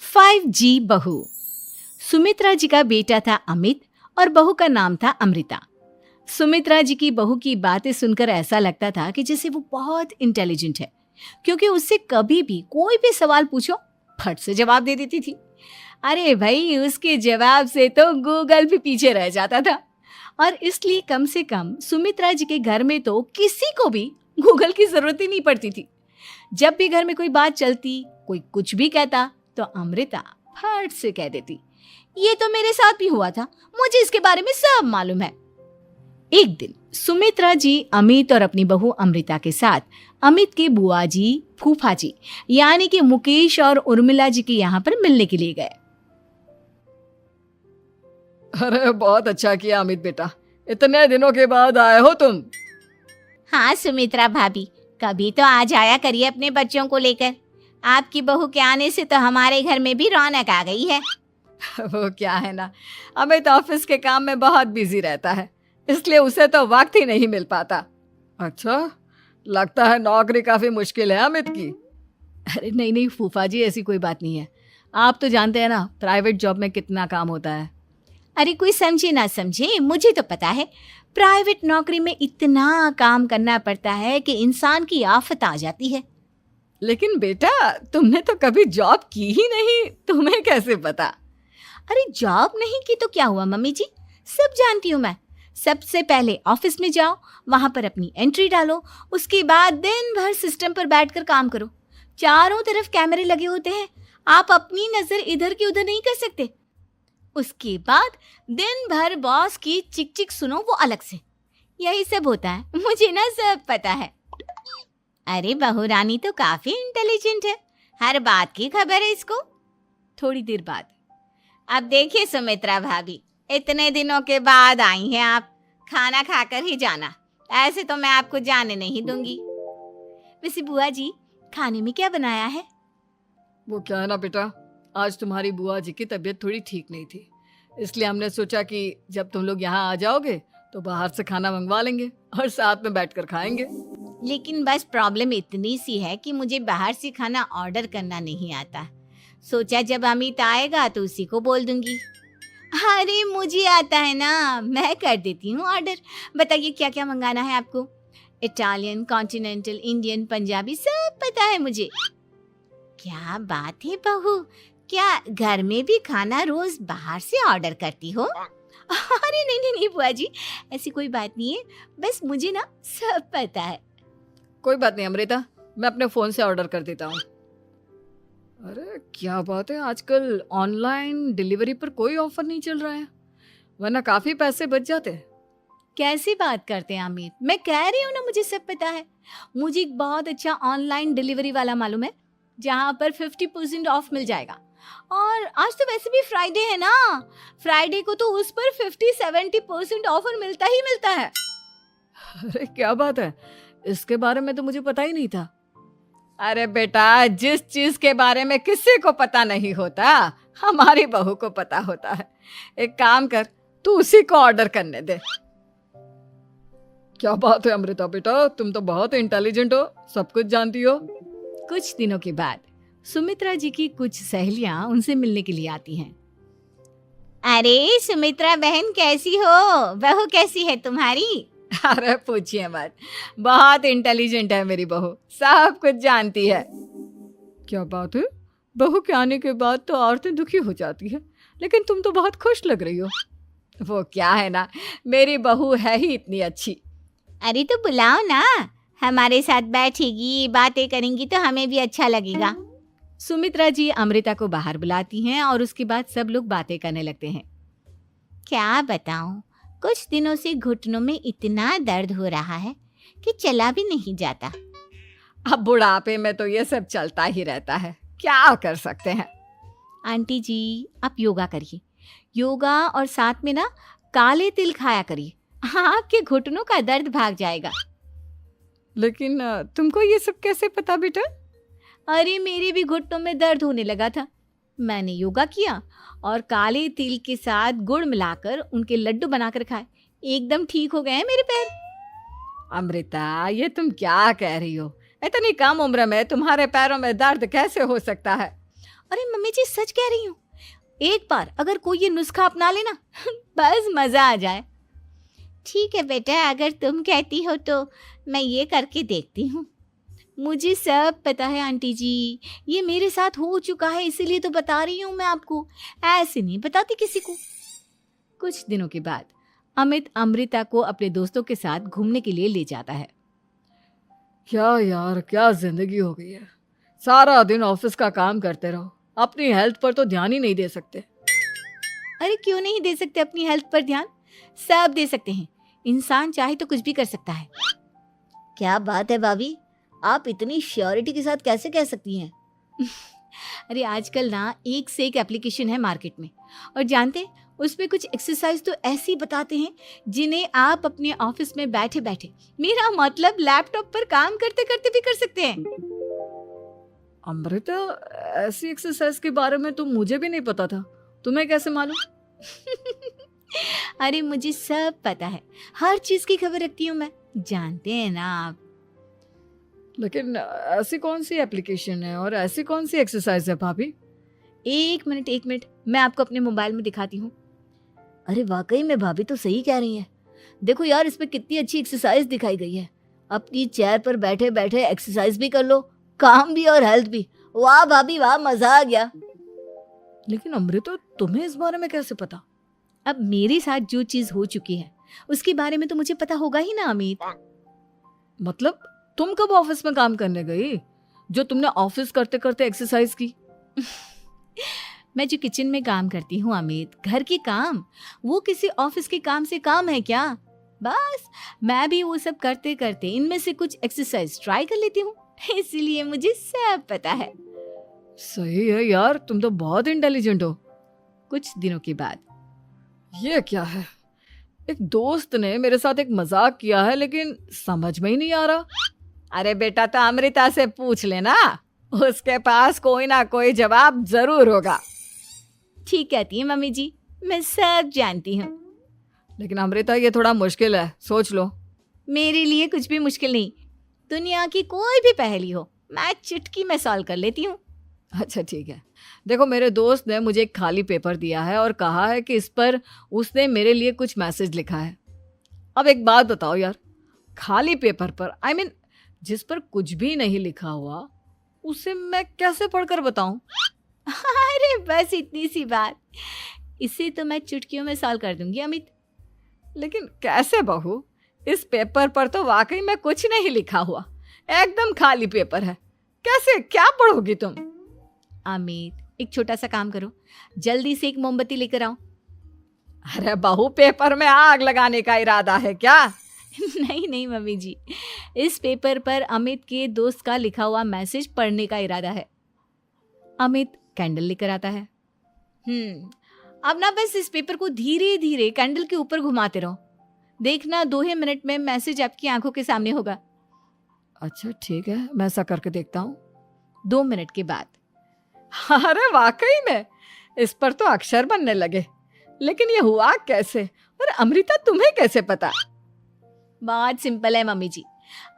5G बहू। सुमित्रा जी का बेटा था अमित और बहू का नाम था अमृता। सुमित्रा जी की बहू की बातें सुनकर ऐसा लगता था कि जैसे वो बहुत इंटेलिजेंट है, क्योंकि उससे कभी भी कोई भी सवाल पूछो फट से जवाब दे देती थी। अरे भाई, उसके जवाब से तो गूगल भी पीछे रह जाता था। और इसलिए कम से कम सुमित्रा जी के घर में तो किसी को भी गूगल की जरूरत ही नहीं पड़ती थी। जब भी घर में कोई बात चलती, कोई कुछ भी कहता, तो अमृता फट से कह देती, ये तो मेरे साथ भी हुआ था, मुझे इसके बारे में सब मालूम है। एक दिन सुमित्रा जी अमित और अपनी बहू अमृता के साथ अमित के बुआ जी, फूफा जी यानी कि मुकेश और उर्मिला जी के यहाँ पर मिलने के लिए गए। अरे बहुत अच्छा किया अमित बेटा, इतने दिनों के बाद आए हो तुम। हाँ सुमित्रा भाभी, कभी तो आ जाया करिए अपने बच्चों को लेकर। आपकी बहू के आने से तो हमारे घर में भी रौनक आ गई है। वो क्या है ना, अमित ऑफिस के काम में बहुत बिजी रहता है, इसलिए उसे तो वक्त ही नहीं मिल पाता। अच्छा, लगता है नौकरी काफी मुश्किल है अमित की। अरे नहीं फूफा जी, ऐसी कोई बात नहीं है। आप तो जानते हैं ना प्राइवेट जॉब में कितना काम होता है। अरे कोई समझे ना समझे, मुझे तो पता है प्राइवेट नौकरी में इतना काम करना पड़ता है कि इंसान की आफत आ जाती है। लेकिन बेटा, तुमने तो कभी जॉब की ही नहीं, तुम्हें कैसे पता? अरे जॉब नहीं की तो क्या हुआ मम्मी जी, सब जानती हूँ मैं। सबसे पहले ऑफिस में जाओ, वहां पर अपनी एंट्री डालो, उसके बाद दिन भर सिस्टम पर बैठकर काम करो। चारों तरफ कैमरे लगे होते हैं, आप अपनी नजर इधर की उधर नहीं कर सकते। उसके बाद दिन भर बॉस की चिक चिक सुनो, वो अलग से। यही सब होता है, मुझे ना सब पता है। अरे बहू रानी तो काफी इंटेलिजेंट है, हर बात की खबर है इसको। थोड़ी देर बाद, अब देखिए सुमित्रा भाभी, इतने दिनों के बाद आई हैं आप, खाना खाकर ही जाना, ऐसे तो मैं आपको जाने नहीं दूंगी। वैसे बुआ जी, खाने में क्या बनाया है? वो क्या है ना बेटा, आज तुम्हारी बुआ जी की तबीयत थोड़ी ठीक नहीं थी, इसलिए हमने सोचा कि जब तुम लोग यहाँ आ जाओगे तो बाहर से खाना मंगवा लेंगे और साथ में बैठकर खाएंगे। लेकिन बस प्रॉब्लम इतनी सी है कि मुझे बाहर से खाना ऑर्डर करना नहीं आता। सोचा जब अमित आएगा तो उसी को बोल दूंगी। अरे मुझे आता है ना, मैं कर देती हूँ ऑर्डर। बताइए क्या क्या मंगाना है आपको? इटालियन, कॉन्टिनेंटल, इंडियन, पंजाबी, सब पता है मुझे। क्या बात है बहू, क्या घर में भी खाना रोज बाहर से ऑर्डर करती हो? अरे नहीं बुआ जी, ऐसी कोई बात नहीं है, बस मुझे ना सब पता है। कोई बात नहीं अमृता, मैं अपने फोन से ऑर्डर कर देता हूँ। अरे क्या बात है, आजकल ऑनलाइन डिलीवरी पर कोई ऑफर नहीं चल रहा है, वरना काफी पैसे बच जाते। कैसी बात करते हैं अमित, मैं कह रही हूँ ना मुझे सब पता है। मुझे एक बहुत अच्छा ऑनलाइन डिलीवरी वाला मालूम है, जहाँ पर 50% ऑफ मिल जाएगा। और आज तो वैसे भी फ्राइडे है ना, फ्राइडे को तो उस पर 50-70% ऑफर मिलता ही मिलता है। अरे क्या बात है, इसके बारे में तो मुझे पता ही नहीं था। अरे बेटा, जिस चीज के बारे में किसी को पता नहीं होता, हमारी बहू को पता होता है। एक काम कर, तू उसी को ऑर्डर करने दे। क्या बात है अमृता बेटा, तुम तो बहुत इंटेलिजेंट हो, सब कुछ जानती हो। कुछ दिनों के बाद सुमित्रा जी की कुछ सहेलियां उनसे मिलने के लिए आती हैं। अरे सुमित्रा बहन कैसी हो, बहू कैसी है तुम्हारी? अरे पूछिए मत, बहुत इंटेलिजेंट है मेरी बहू, सब कुछ जानती है। क्या बात है, बहू के आने के बाद तो औरतें दुखी हो जाती है, लेकिन तुम तो बहुत खुश लग रही हो। वो क्या है ना, मेरी बहू है ही इतनी अच्छी। अरे तो बुलाओ ना, हमारे साथ बैठेगी, बातें करेंगी तो हमें भी अच्छा लगेगा। सुमित्रा जी अमृता को बाहर बुलाती हैं और उसके बाद सब लोग बातें करने लगते हैं। क्या बताऊं, कुछ दिनों से घुटनों में इतना दर्द हो रहा है कि चला भी नहीं जाता। अब बुढ़ापे में तो ये सब चलता ही रहता है, क्या कर सकते हैं। आंटी जी, आप योगा करिए, योगा और साथ में ना काले तिल खाया करिए, आपके घुटनों का दर्द भाग जाएगा। लेकिन तुमको ये सब कैसे पता बेटा? अरे मेरे भी घुटनों में दर्द होने लगा था, मैंने योगा किया और काले तिल के साथ गुड़ मिलाकर उनके लड्डू बनाकर खाए, एकदम ठीक हो गए हैं मेरे पैर। अमृता, ये तुम क्या कह रही हो? इतनी कम उम्र में तुम्हारे पैरों में दर्द कैसे हो सकता है? अरे मम्मी जी सच कह रही हूँ, एक बार अगर कोई ये नुस्खा अपना लेना बस मजा आ जाए। ठीक है बेटा, अगर तुम कहती हो तो मैं ये करके देखती हूँ। मुझे सब पता है आंटी जी, ये मेरे साथ हो चुका है, इसीलिए तो बता रही हूँ मैं आपको, ऐसे नहीं बताती किसी को। कुछ दिनों के बाद अमित अमृता को अपने दोस्तों के साथ घूमने के लिए ले जाता है। क्या यार, क्या जिंदगी हो गई है। सारा दिन ऑफिस का काम करते रहो, अपनी हेल्थ पर तो ध्यान ही नहीं दे सकते। अरे क्यों नहीं दे सकते अपनी हेल्थ पर ध्यान? सब दे सकते हैं, इंसान चाहे तो कुछ भी कर सकता है। क्या बात है भाभी, आप इतनी श्योरिटी के साथ कैसे कह सकती हैं? अरे आजकल ना एक से एक एप्लीकेशन है मार्केट में, और जानते हैं उसमें कुछ एक्सरसाइज तो ऐसी बताते हैं जिन्हें आप अपने ऑफिस में बैठे बैठे, मेरा मतलब लैपटॉप पर काम करते करते भी कर सकते हैं। अमृता, ऐसी एक्सरसाइज के बारे में तो मुझे भी नहीं पता था, तुम्हें कैसे मालूम? अरे मुझे सब पता है, हर चीज की खबर रखती हूँ मैं, जानते हैं ना आप। लेकिन ऐसी कौन सी एप्लीकेशन है और ऐसी कौन सी एक्सरसाइज है भाभी? एक मिनट, मैं आपको अपने मोबाइल में दिखाती हूँ। अरे वाकई में भाभी तो सही कह रही हैं। देखो यार, इसमें कितनी अच्छी एक्सरसाइज दिखाई गई है। अपनी चेयर पर बैठे बैठे एक्सरसाइज भी कर लो, काम भी और हेल्थ भी। वाह भाभी वाह, मजा आ गया। लेकिन अमृता, तुम्हें इस बारे में कैसे पता? अब मेरे साथ जो चीज हो चुकी है उसके बारे में तो मुझे पता होगा ही ना अमित। मतलब तुम कब ऑफिस में काम करने गई जो तुमने ऑफिस करते करते एक्सरसाइज की? मैं जो किचन में काम करती हूँ अमित, घर के काम, वो किसी ऑफिस के काम से काम है क्या? बस मैं भी वो सब करते करते इनमें से कुछ एक्सरसाइज ट्राई कर लेती हूँ, इसीलिए मुझे सब पता है। सही है यार, तुम तो बहुत इंटेलिजेंट हो। कुछ दिनों के बाद ये क्या है? एक दोस्त ने मेरे साथ एक मजाक किया है, लेकिन समझ में ही नहीं आ रहा। अरे बेटा, तो अमृता से पूछ लेना, उसके पास कोई ना कोई जवाब जरूर होगा। ठीक कहती है मम्मी जी, मैं सब जानती हूँ। लेकिन अमृता, ये थोड़ा मुश्किल है, सोच लो। मेरे लिए कुछ भी मुश्किल नहीं, दुनिया की कोई भी पहेली हो मैं चुटकी में सॉल्व कर लेती हूँ। अच्छा ठीक है, देखो मेरे दोस्त ने मुझे एक खाली पेपर दिया है और कहा है कि इस पर उसने मेरे लिए कुछ मैसेज लिखा है। अब एक बात बताओ यार, खाली पेपर पर, आई मीन जिस पर कुछ भी नहीं लिखा हुआ, उसे मैं कैसे पढ़कर बताऊं? अरे बस इतनी सी बात, इसे तो मैं चुटकियों में सॉल्व कर दूंगी अमित। लेकिन कैसे बहू? इस पेपर पर तो वाकई में कुछ नहीं लिखा हुआ, एकदम खाली पेपर है, कैसे, क्या पढ़ोगी तुम? अमित, एक छोटा सा काम करो, जल्दी से एक मोमबत्ती लेकर आओ। अरे बहू, पेपर में आग लगाने का इरादा है क्या? नहीं मम्मी जी, इस पेपर पर अमित के दोस्त का लिखा हुआ मैसेज पढ़ने का इरादा है। अमित कैंडल लेकर आता है। अब ना बस इस पेपर को धीरे धीरे कैंडल के ऊपर घुमाते रहो, देखना 2 ही मिनट में मैसेज आपकी आंखों के सामने होगा। अच्छा ठीक है, मैं ऐसा करके देखता हूँ। 2 मिनट के बाद, अरे वाकई में इस पर तो अक्षर बनने लगे, लेकिन ये हुआ कैसे? और अमृता, तुम्हें कैसे पता? बहुत सिंपल है मम्मी जी,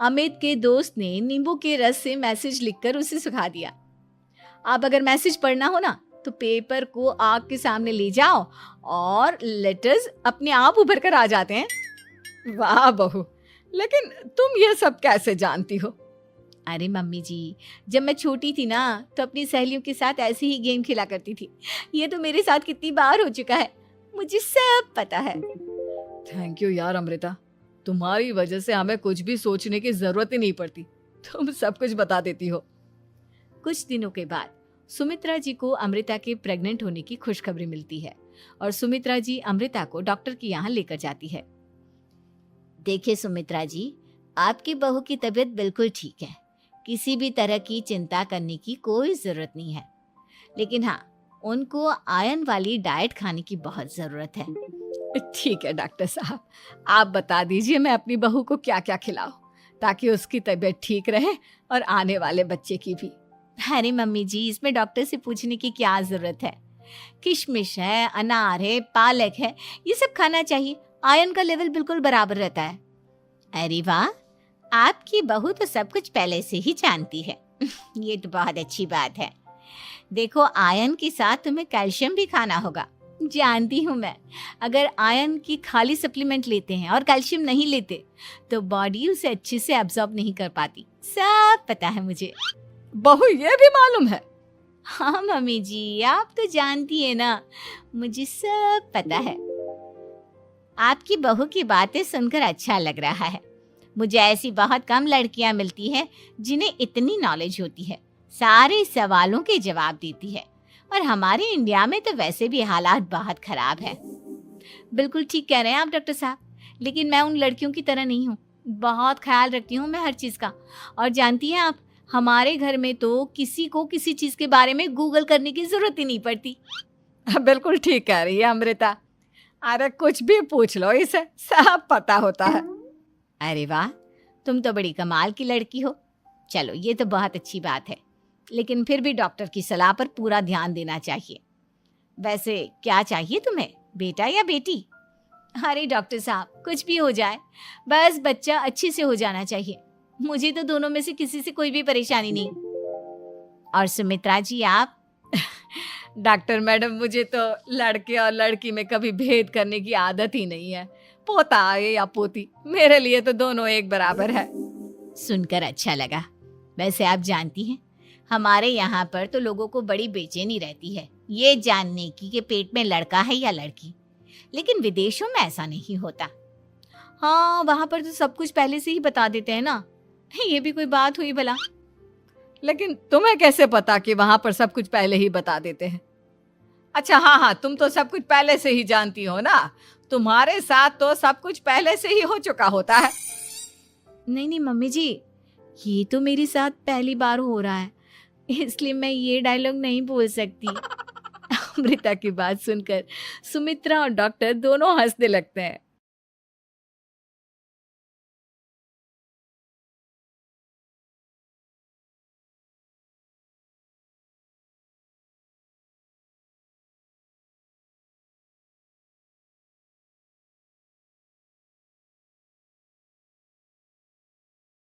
अमित के दोस्त ने नींबू के रस से मैसेज लिखकर उसे सुखा दिया। अब अगर मैसेज पढ़ना हो ना तो पेपर को आग के सामने ले जाओ और लेटर्स अपने आप उभर कर आ जाते हैं। वाह बहू, लेकिन तुम ये सब कैसे जानती हो? अरे मम्मी जी, जब मैं छोटी थी ना तो अपनी सहेलियों के साथ ऐसे ही गेम खेला करती थी। ये तो मेरे साथ कितनी बार हो चुका है, मुझे सब पता है। थैंक यू यार अमृता, तुम्हारी वजह से हमें कुछ भी सोचने की जरूरत ही नहीं पड़ती, तुम सब कुछ बता देती हो। कुछ दिनों के बाद सुमित्रा जी को अमृता के प्रेग्नेंट होने की खुशखबरी मिलती है और सुमित्रा जी अमृता को डॉक्टर के यहाँ लेकर जाती है। देखिए सुमित्रा जी, आपकी बहू की तबीयत बिल्कुल ठीक है, किसी भी तरह की चिंता करने की कोई जरूरत नहीं है, लेकिन हाँ, उनको आयरन वाली डाइट खाने की बहुत जरूरत है। ठीक है डॉक्टर साहब, आप बता दीजिए मैं अपनी बहू को क्या क्या खिलाऊं ताकि उसकी तबीयत ठीक रहे और आने वाले बच्चे की भी। अरे मम्मी जी, इसमें डॉक्टर से पूछने की क्या जरूरत है, किशमिश है, अनार है, पालक है, ये सब खाना चाहिए, आयरन का लेवल बिल्कुल बराबर रहता है। अरे वाह, आपकी बहू तो सब कुछ पहले से ही जानती है। ये तो बहुत अच्छी बात है। देखो, आयरन के साथ तुम्हें कैल्शियम भी खाना होगा। जानती हूँ मैं, अगर आयरन की खाली सप्लीमेंट लेते हैं और कैल्शियम नहीं लेते तो बॉडी उसे अच्छे से एब्जॉर्ब नहीं कर पाती। सब पता है मुझे। बहू ये भी मालूम है? हाँ मम्मी जी, आप तो जानती है ना, मुझे सब पता है। आपकी बहू की बातें सुनकर अच्छा लग रहा है। मुझे ऐसी बहुत कम लड़कियां मिलती हैं जिन्हें इतनी नॉलेज होती है, सारे सवालों के जवाब देती है। और हमारे इंडिया में तो वैसे भी हालात बहुत खराब है। बिल्कुल ठीक कह रहे हैं आप डॉक्टर साहब, लेकिन मैं उन लड़कियों की तरह नहीं हूँ। बहुत ख्याल रखती हूँ मैं हर चीज़ का। और जानती हैं आप, हमारे घर में तो किसी को किसी चीज़ के बारे में गूगल करने की ज़रूरत ही नहीं पड़ती। बिल्कुल ठीक कह रही है अमृता। अरे कुछ भी पूछ लो इसे, सब पता होता है। अरे वाह, तुम तो बड़ी कमाल की लड़की हो। चलो, ये तो बहुत अच्छी बात है, लेकिन फिर भी डॉक्टर की सलाह पर पूरा ध्यान देना चाहिए। वैसे क्या चाहिए तुम्हें, बेटा या बेटी? अरे डॉक्टर साहब, कुछ भी हो जाए, बस बच्चा अच्छे से हो जाना चाहिए। मुझे तो दोनों में से किसी से कोई भी परेशानी नहीं। और सुमित्रा जी, आप? डॉक्टर मैडम, मुझे तो लड़के और लड़की में कभी भेद करने की आदत ही नहीं है। पोता आए या पोती, मेरे लिए तो दोनों एक बराबर है। सुनकर अच्छा लगा। वैसे आप जानती हैं, हमारे यहाँ पर तो लोगों को बड़ी बेचैनी रहती है ये जानने की कि पेट में लड़का है या लड़की, लेकिन विदेशों में ऐसा नहीं होता। हाँ, वहाँ पर तो सब कुछ पहले से ही बता देते हैं ना। ये भी कोई बात हुई भला? लेकिन तुम्हें कैसे पता कि वहां पर सब कुछ पहले ही बता देते हैं? अच्छा हाँ, तुम तो सब कुछ पहले से ही जानती हो ना। तुम्हारे साथ तो सब कुछ पहले से ही हो चुका होता है। नहीं मम्मी जी, ये तो मेरे साथ पहली बार हो रहा है, इसलिए मैं ये डायलॉग नहीं बोल सकती। अमृता की बात सुनकर सुमित्रा और डॉक्टर दोनों हंसने लगते हैं।